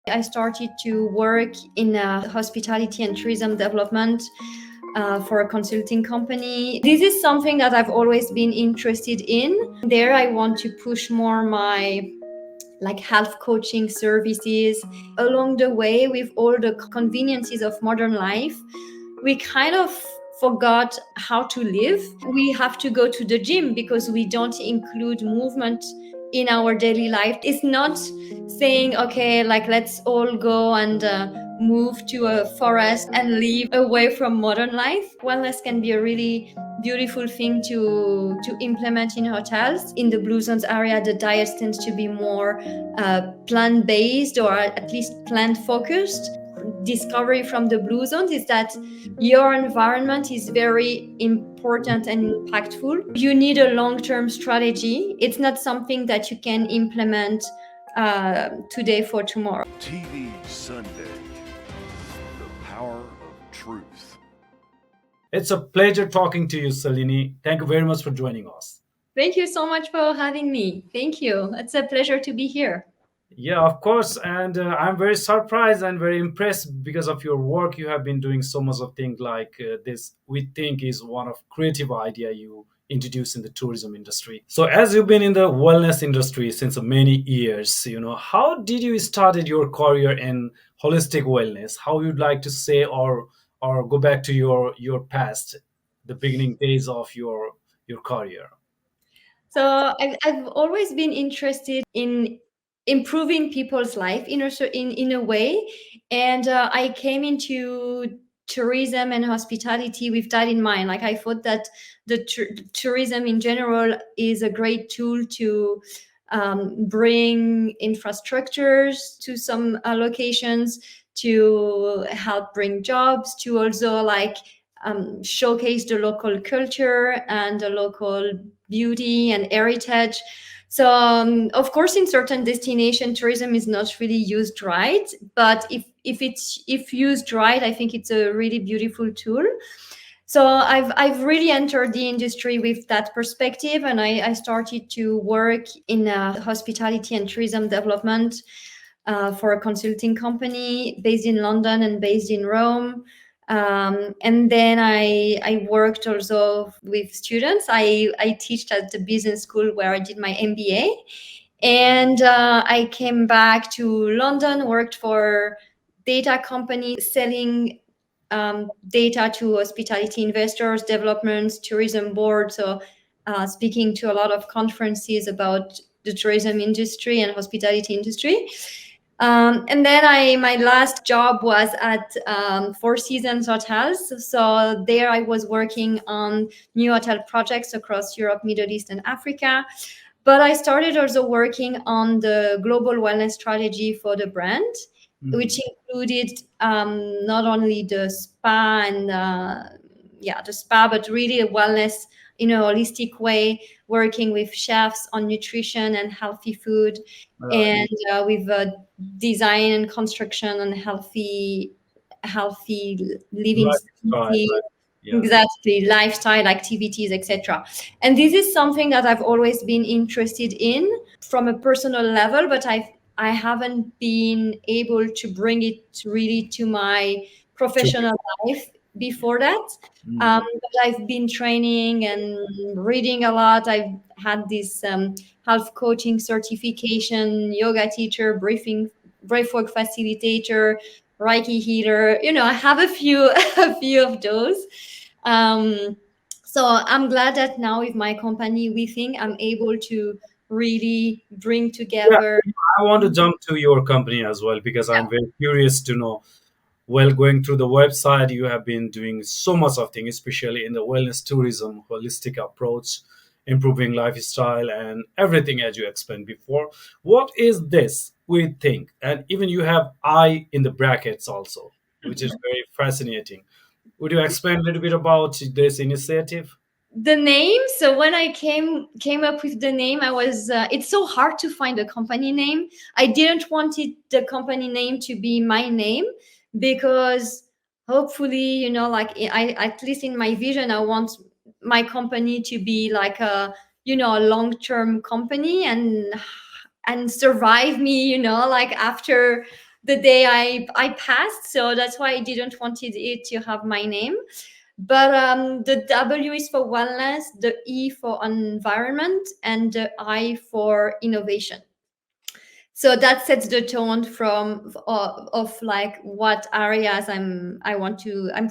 I started to work in hospitality and tourism development for a consulting company. This is something that I've always been interested in. There, I want to push more my health coaching services. Along the way, with all the conveniences of modern life, we kind of forgot how to live. We have to go to the gym because we don't include movement in our daily life. It's not saying, okay, let's all go and move to a forest and live away from modern life. Wellness can be a really beautiful thing to implement in hotels. In the Blue Zones area, the diet tends to be more plant-based, or at least plant-focused. Discovery from the Blue Zones is that your environment is very important and impactful. You need a long-term strategy. It's not something that you can implement today for tomorrow. TV Sunday, the power of truth. It's a pleasure talking to you, Celine. Thank you very much for joining us. Thank you so much for having me. Thank you. It's a pleasure to be here. Yeah, of course. And I'm very surprised and very impressed because of your work. You have been doing so much of things like this, we think is one of creative idea you introduced in the tourism industry. So as you've been in the wellness industry since many years, how did you started your career in holistic wellness? How you'd like to say, or go back to your past, the beginning days of your career? So I've always been interested in improving people's life in a way, and I came into tourism and hospitality with that in mind. I thought that the tourism in general is a great tool to bring infrastructures to some locations, to help bring jobs, to also showcase the local culture and the local beauty and heritage. So, of course, in certain destination, tourism is not really used right. But if used right, I think it's a really beautiful tool. So I've really entered the industry with that perspective, and I started to work in hospitality and tourism development for a consulting company based in London and based in Rome. And then I worked also with students. I teach at the business school where I did my MBA. And I came back to London, worked for data company selling data to hospitality investors, developments, tourism boards. So speaking to a lot of conferences about the tourism industry and hospitality industry. And then my last job was at Four Seasons Hotels. So there I was working on new hotel projects across Europe, Middle East, and Africa. But I started also working on the global wellness strategy for the brand, which included not only the spa and the spa, but really a wellness in a holistic way, working with chefs on nutrition and healthy food, and with design and construction and healthy living, Lifestyle, yeah. exactly, lifestyle activities, etc. And this is something that I've always been interested in from a personal level, but I haven't been able to bring it really to my professional life before that. But I've been training and reading a lot. I've had this health coaching certification, yoga teacher, breathwork facilitator, Reiki healer. I have a few a few of those. So I'm glad that now with my company, we think I'm able to really bring together. I want to jump to your company as well because I'm very curious to know. Well, going through the website, you have been doing so much of things, especially in the wellness tourism, holistic approach, improving lifestyle, and everything as you explained before. What is this? We think, and even you have I in the brackets also, which is very fascinating. Would you explain a little bit about this initiative? The name, so when I came up with the name, I was it's so hard to find a company name. I didn't want the company name to be my name, because hopefully, I, at least in my vision, I want my company to be like a long-term company and survive me, after the day I passed, so that's why I didn't wanted it to have my name. But the W is for wellness, the E for environment, and the I for innovation. So that sets the tone from of like what areas I'm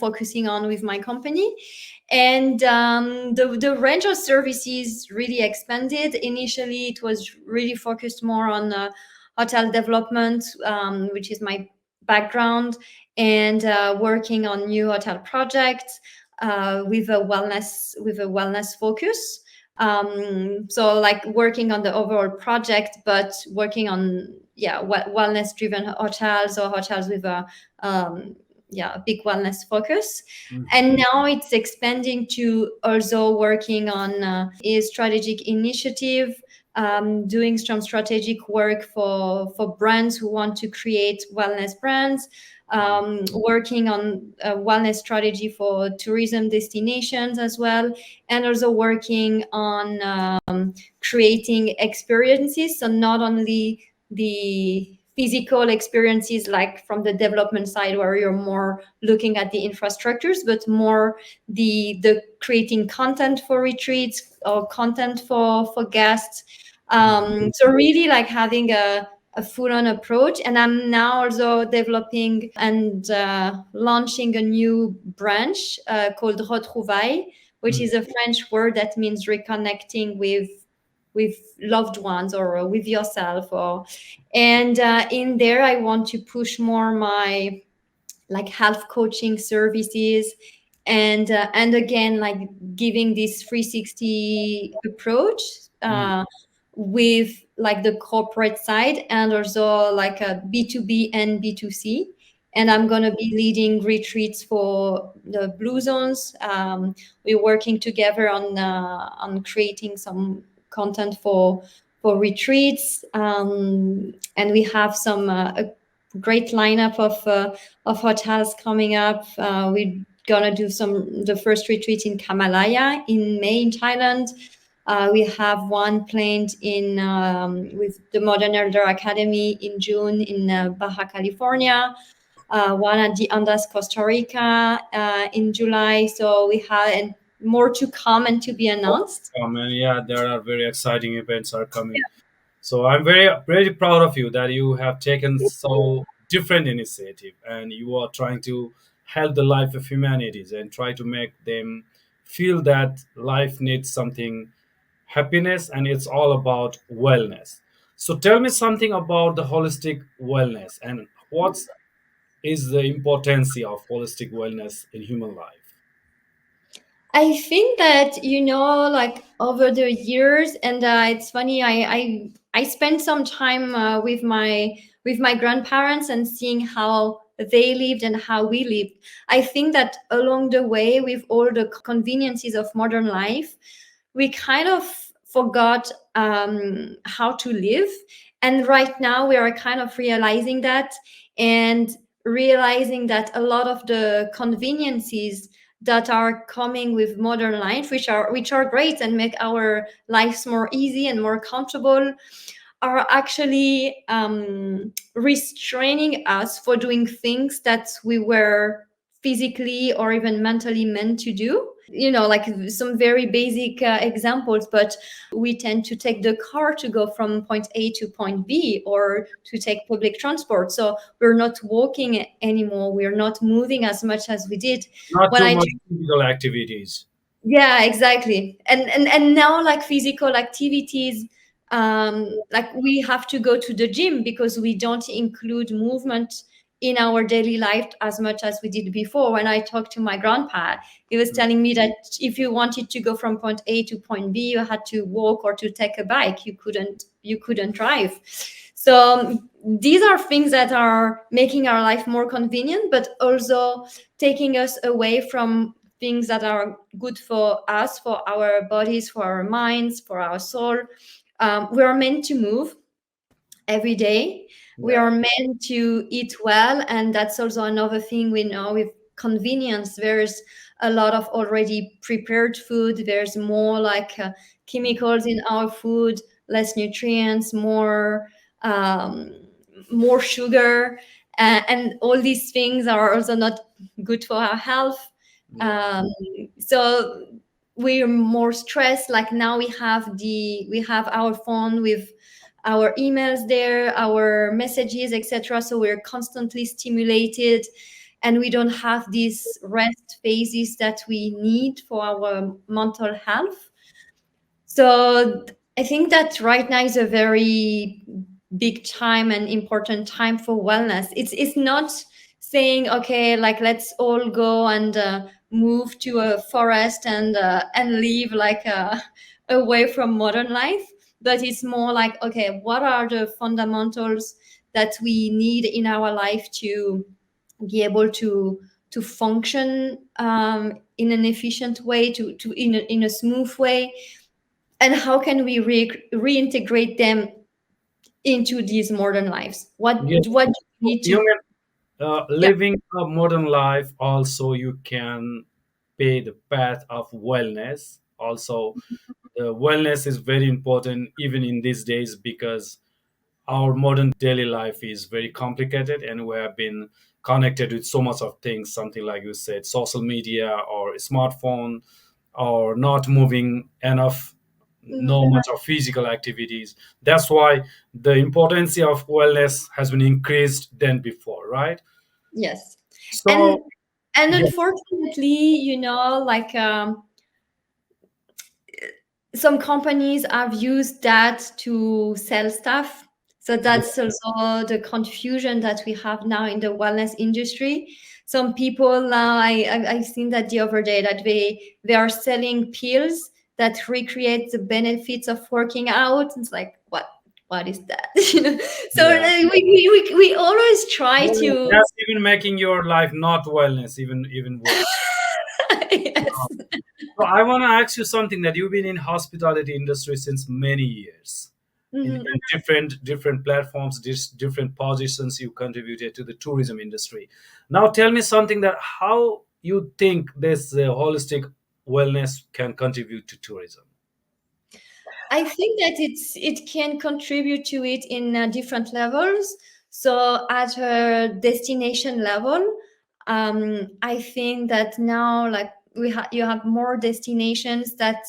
focusing on with my company. And the range of services really expanded. Initially it was really focused more on hotel development, which is my background, and working on new hotel projects with a wellness focus. So like working on the overall project, but working on wellness driven hotels, or hotels with um, a big wellness focus. Mhm. And now it's expanding to also working on a strategic initiative, doing some strategic work for brands who want to create wellness brands, working on a wellness strategy for tourism destinations as well, and also working on creating experiences. So not only the physical experiences, like from the development side where you're more looking at the infrastructures, but more the creating content for retreats or content for guests. So really like having a full-on approach. And I'm now also developing and launching a new branch called Retrouvailles, which Mhm. is a French word that means reconnecting with loved ones or with yourself. Or and in there, I want to push more my like health coaching services, and again like giving this 360 approach Mhm. with like the corporate side, and also like a B2B and B2C. And I'm going to be leading retreats for the blue zones. We're working together on creating some content for retreats, and we have some a great lineup of hotels coming up. We're gonna do the first retreat in Kamalaya in May in Thailand. We have one planned in with the Modern Elder Academy in June in Baja California. One at the Andes, Costa Rica in July. So we have and more to come and to be announced. And yeah, there are very exciting events are coming. So I'm very proud of you that you have taken so different initiative and you are trying to help the life of humanities and try to make them feel that life needs something happiness and it's all about wellness. So tell me something about the holistic wellness and what is the importance of holistic wellness in human life. I think that like over the years, and it's funny. I spent some time with my grandparents and seeing how they lived and how we lived. I think that along the way, with all the conveniences of modern life, we kind of forgot how to live. And right now, we are kind of realizing that, and realizing that a lot of the conveniences that are coming with modern life, which are great and make our lives more easy and more comfortable, are actually restraining us for doing things that we were physically or even mentally meant to do. Like some very basic examples, but we tend to take the car to go from point A to point B, or to take public transport. So we're not walking anymore. We're not moving as much as we did Not when too I much physical activities. yeah, exactly. And now like physical activities, like we have to go to the gym because we don't include movement in our daily life as much as we did before. When I talked to my grandpa, he was telling me that if you wanted to go from point A to point B, you had to walk or to take a bike. You couldn't drive. So these are things that are making our life more convenient, but also taking us away from things that are good for us, for our bodies, for our minds, for our soul. We are meant to move every day. We Yeah. are meant to eat well. And that's also another thing we know with convenience. There's a lot of already prepared food. There's more like chemicals in our food, less nutrients, um, more sugar. and all these things are also not good for our health. Yeah. um, so we're more stressed. Like now we have our phone with our emails there, our messages, etc. So we're constantly stimulated, and we don't have these rest phases that we need for our mental health. So I think that right now is a very big time and important time for wellness. It's not saying, okay, like let's all go and move to a forest and live like away from modern life, but it's more like, okay, what are the fundamentals that we need in our life to be able to function in an efficient way, to in a smooth way, and how can we reintegrate them into these modern lives? Yes. What do we need You to? mean Yeah. living a modern life also you can pay the path of wellness. Also, wellness is very important even in these days because our modern daily life is very complicated and we have been connected with so much of things, something like you said, social media or smartphone, or not moving enough, no Mhm. much of physical activities. That's why the importance of wellness has been increased than before, right? Yes. and So and yeah, unfortunately, like some companies have used that to sell stuff. So that's also the confusion that we have now in the wellness industry. Some people now, I've seen that the other day, that they are selling pills that recreate the benefits of working out. It's like, what is that? So yeah. we always try Yeah, to. that's even making your life not wellness even worse. Yes. So I want to ask you something, that you've been in hospitality industry since many years, Mhm. in different platforms, different positions you contributed to the tourism industry. Now tell me something, that how you think this holistic wellness can contribute to tourism. I think that it can contribute to it in different levels. So at a destination level, I think that now, like you have more destinations that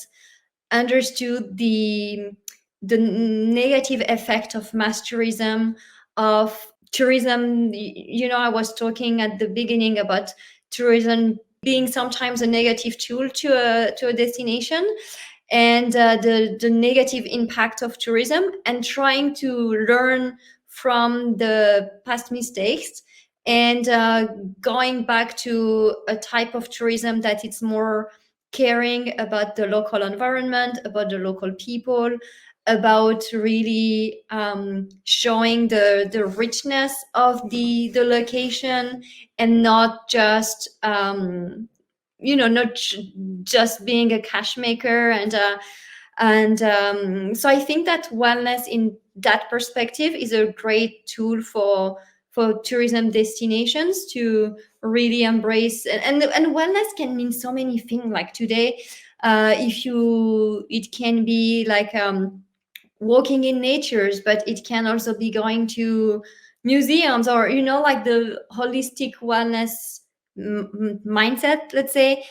understood the negative effect of mass tourism, of tourism. I was talking at the beginning about tourism being sometimes a negative tool to a destination, and the negative impact of tourism, and trying to learn from the past mistakes, and going back to a type of tourism that it's more caring about the local environment, about the local people, about really showing the richness of the location, and not just not just being a cash maker. And so I think that wellness in that perspective is a great tool for tourism destinations to really embrace. And wellness can mean so many things. Like today, if you it can be like walking in natures, but it can also be going to museums, or like the holistic wellness mindset, let's say,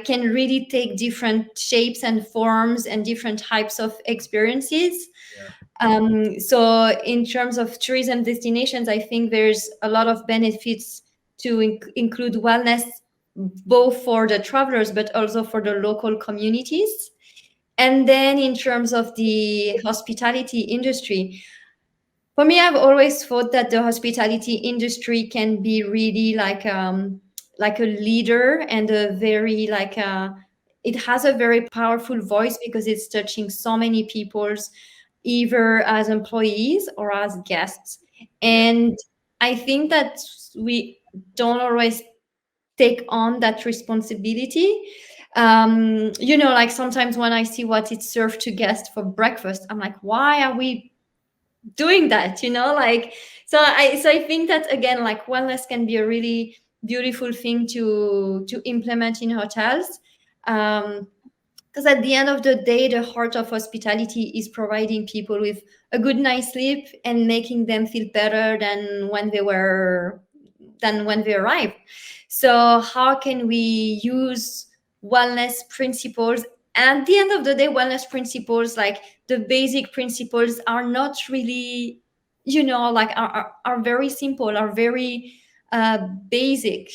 can really take different shapes and forms and different types of experiences. Yeah. So in terms of tourism destinations, I think there's a lot of benefits to include wellness, both for the travelers but also for the local communities. And then in terms of the hospitality industry, for me, I've always thought that the hospitality industry can be really like a leader, and a very it has a very powerful voice because it's touching so many people's, either as employees or as guests. Yeah. And I think that we don't always take on that responsibility. Like sometimes when I see what it's served to guests for breakfast, I'm like, why are we doing that? Like, so I think that, again, like wellness can be a really beautiful thing to implement in hotels. Because because at the end of the day, the heart of hospitality is providing people with a good night's sleep and making them feel better than when they arrived. So how can we use wellness principles? And at the end of the day, wellness principles, like the basic principles, are not really, like are very simple, are very basic.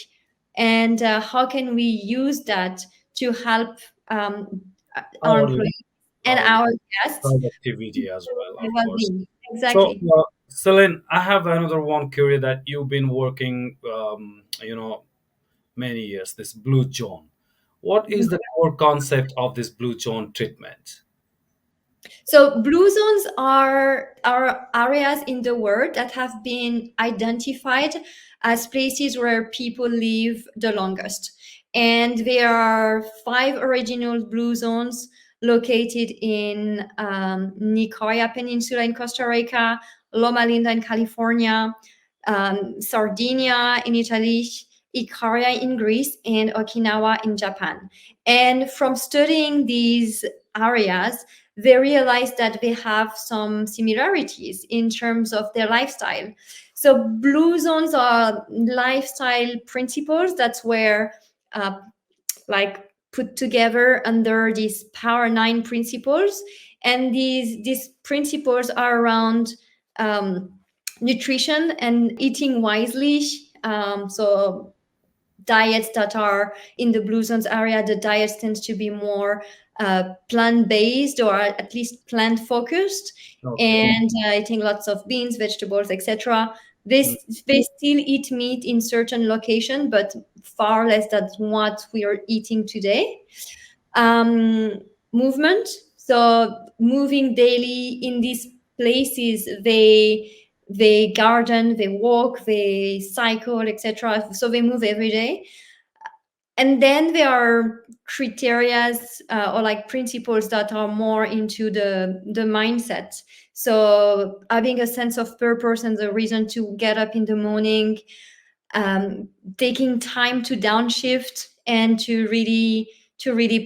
And how can we use that to help our Our employees and our our guests productivity as well, of course. well-being? So, Exactly. Celine, I have another one query that you've been working, many years. This blue zone. What is the core concept of this blue zone treatment? So blue zones are areas in the world that have been identified as places where people live the longest. And there are five original blue zones located in Nicoya Peninsula in Costa Rica, Loma Linda in California, Sardinia in Italy, Ikaria in Greece, and Okinawa in Japan. And from studying these areas, they realize that they have some similarities in terms of their lifestyle. So blue zones are lifestyle principles. That's where uh, like put together under these Power Nine principles, and these principles are around um, nutrition and eating wisely. So diets that are in the blue zones area, the diets tends to be more plant-based, or at least plant-focused, Okay. and eating lots of beans, vegetables, etc. Mm. They still eat meat in certain location, but far less than what we are eating today. um, Movement, so moving daily in these places, they garden, they walk, they cycle, etc. So they move every day. And then there are criterias, or like principles that are more into the mindset. So having a sense of purpose and the reason to get up in the morning, um, taking time to downshift and to really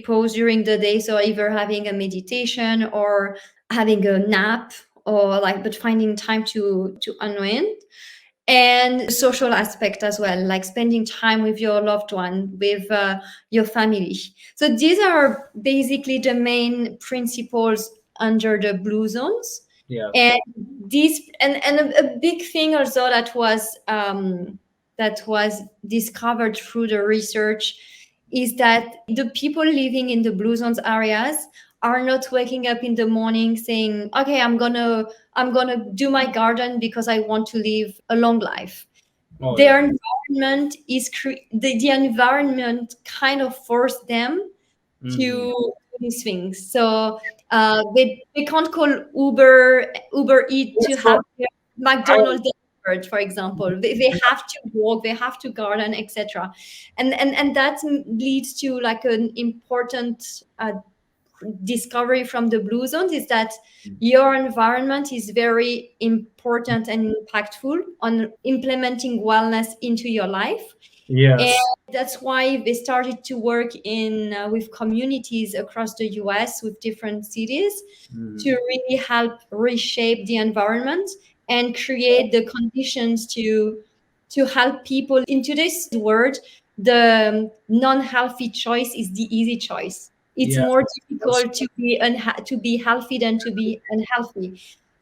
pause during the day. So either having a meditation or having a nap, or like, but finding time to unwind. And social aspect as well, like spending time with your loved one, with your family. So these are basically the main principles under the blue zones. Yes. And these and a big thing also that was discovered through the research is that the people living in the blue zones areas are not waking up in the morning saying, okay, I'm gonna do my garden because I want to live a long life. Oh yeah. Their environment the environment kind of forced them to Hmm. do these things. So they can't call Uber Eat to Yes. have So their I McDonald's delivered, for example. They have to walk, they have to garden, etc. And that leads to like an important discovery from the blue zones, is that your environment is very important and impactful on implementing wellness into your life. And yes. that's why they started to work in with communities across the US, with different cities, to Mhm. really help reshape the environment and create the conditions to help people. In today's world, the non-healthy choice is the easy choice. It's Yes. more That's difficult to be healthy than to be unhealthy.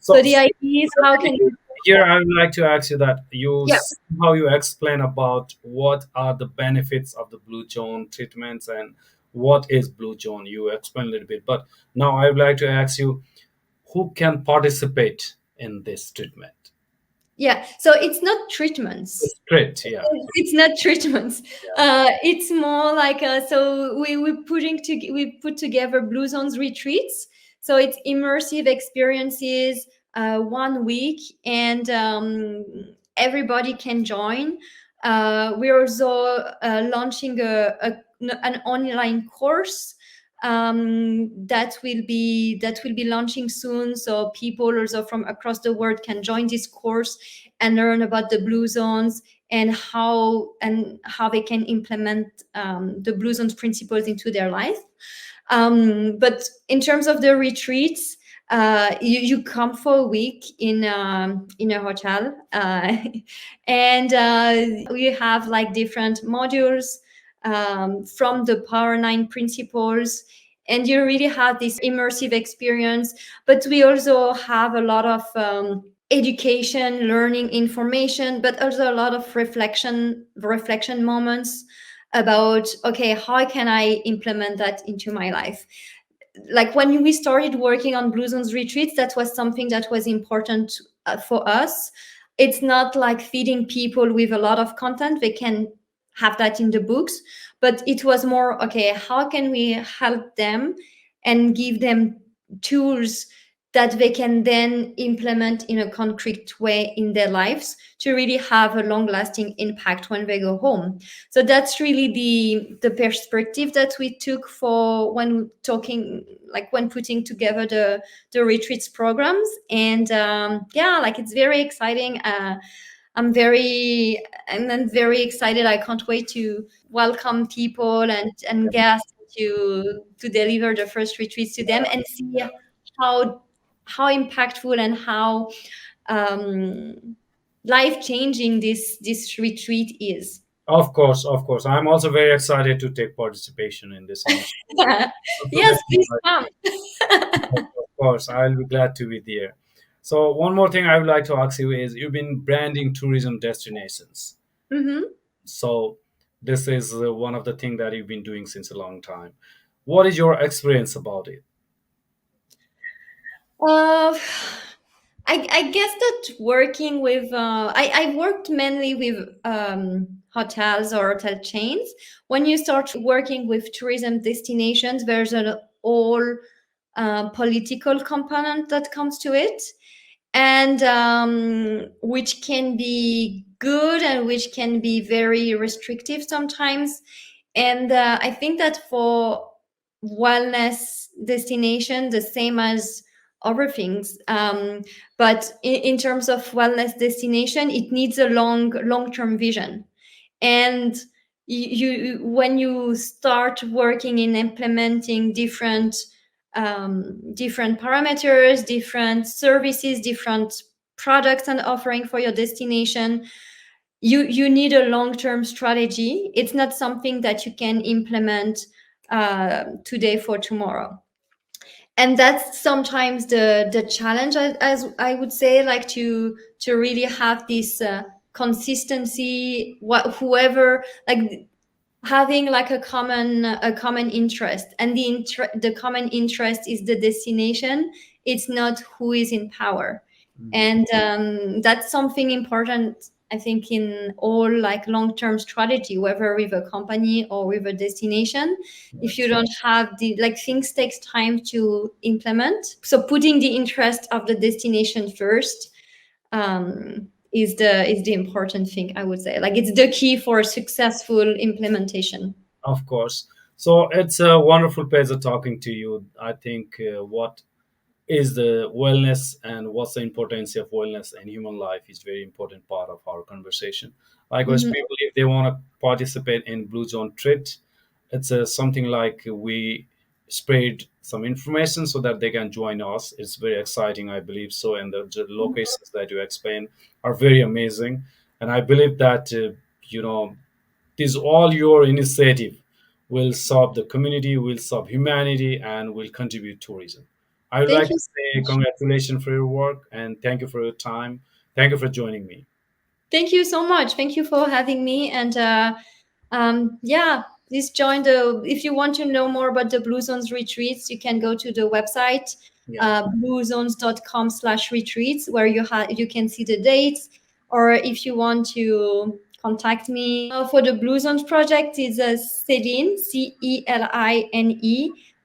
So so. the idea is, how can we? Here, I would like to ask you that Yeah. how you explain about what are the benefits of the blue zone treatments and what is blue zone. You explain a little bit, but now I would like to ask you who can participate in this treatment. Yeah, so it's not treatments. It's great, yeah, It's not treatments. yeah. It's more like so we put together Blue Zones retreats. So it's immersive experiences, 1 week, and everybody can join. We're also launching an online course that will be launching soon. So people also from across the world can join this course and learn about the blue zones, and how they can implement the blue zones principles into their life. But in terms of the retreats, you come for a week in a hotel, and we have like different modules from the Power Nine principles, and you really have this immersive experience. But we also have a lot of education, learning, information, but also a lot of reflection moments about, okay, how can I implement that into my life? Like when we started working on Blue Zones retreats, that was something that was important for us. It's not like feeding people with a lot of content, they can have that in the books, but it was more, okay, how can we help them and give them tools that they can then implement in a concrete way in their lives to really have a long lasting impact when they go home. So that's really the perspective that we took for when talking, like when putting together the retreats programs. And yeah, like it's very exciting. I'm very excited. I can't wait to welcome people and guests to deliver the first retreats to them and see how how impactful and how um, life changing this retreat is. Of course. I'm also very excited to take participation in this initiative. Also Yes, very please excited. come. Of course, I'll be glad to be there. So, one more thing I would like to ask you is you've been branding tourism destinations. Hmm. So, this is one of the things that you've been doing since a long time. What is your experience about it? Uh, I guess that working with I worked mainly with hotels or hotel chains. When you start working with tourism destinations, there's an all political component that comes to it, and which can be good and which can be very restrictive sometimes. And I think that for wellness destination, the same as other things, but in terms of wellness destination, it needs a long-term vision. And when you start working in implementing different parameters, different services, different products and offering for your destination, you need a long-term strategy. It's not something that you can implement today for tomorrow. And that's sometimes the challenge, as I would say, like to really have this consistency, whoever, like having like a common interest, and the common interest is the destination. It's not who is in power. Mhm. And that's something important, I think, in all like long-term strategy, whether with a company or with a destination. If you Yes, don't have the, like, things takes time to implement, so putting the interest of the destination first is the important thing, I would say. Like, it's the key for successful implementation. of course. So, it's a wonderful pleasure talking to you. I think what is the wellness and what's the importance of wellness in human life is very important part of our conversation. Likewise, Mhm. people, if they want to participate in Blue Zone Treat, it's something like we spread some information so that they can join us. It's very exciting, I believe so, and the locations that you explain are very amazing. And I believe that you know this all your initiative will serve the community, will serve humanity, and will contribute tourism. I would Thank like you to so say much. congratulations for your work and thank you for your time. Thank you for joining me. Thank you so much. Thank you for having me. And yeah, please join the. If you want to know more about the Blue Zones retreats, you can go to the website, Yeah, bluezones.com/retreats, where you can see the dates. Or if you want to contact me for the Blue Zones project, it's Celine, Celine,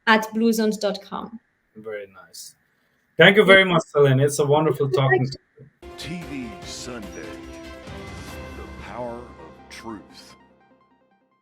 at bluezones.com. very nice. Thank you very much, Celine. It's a wonderful talking to you.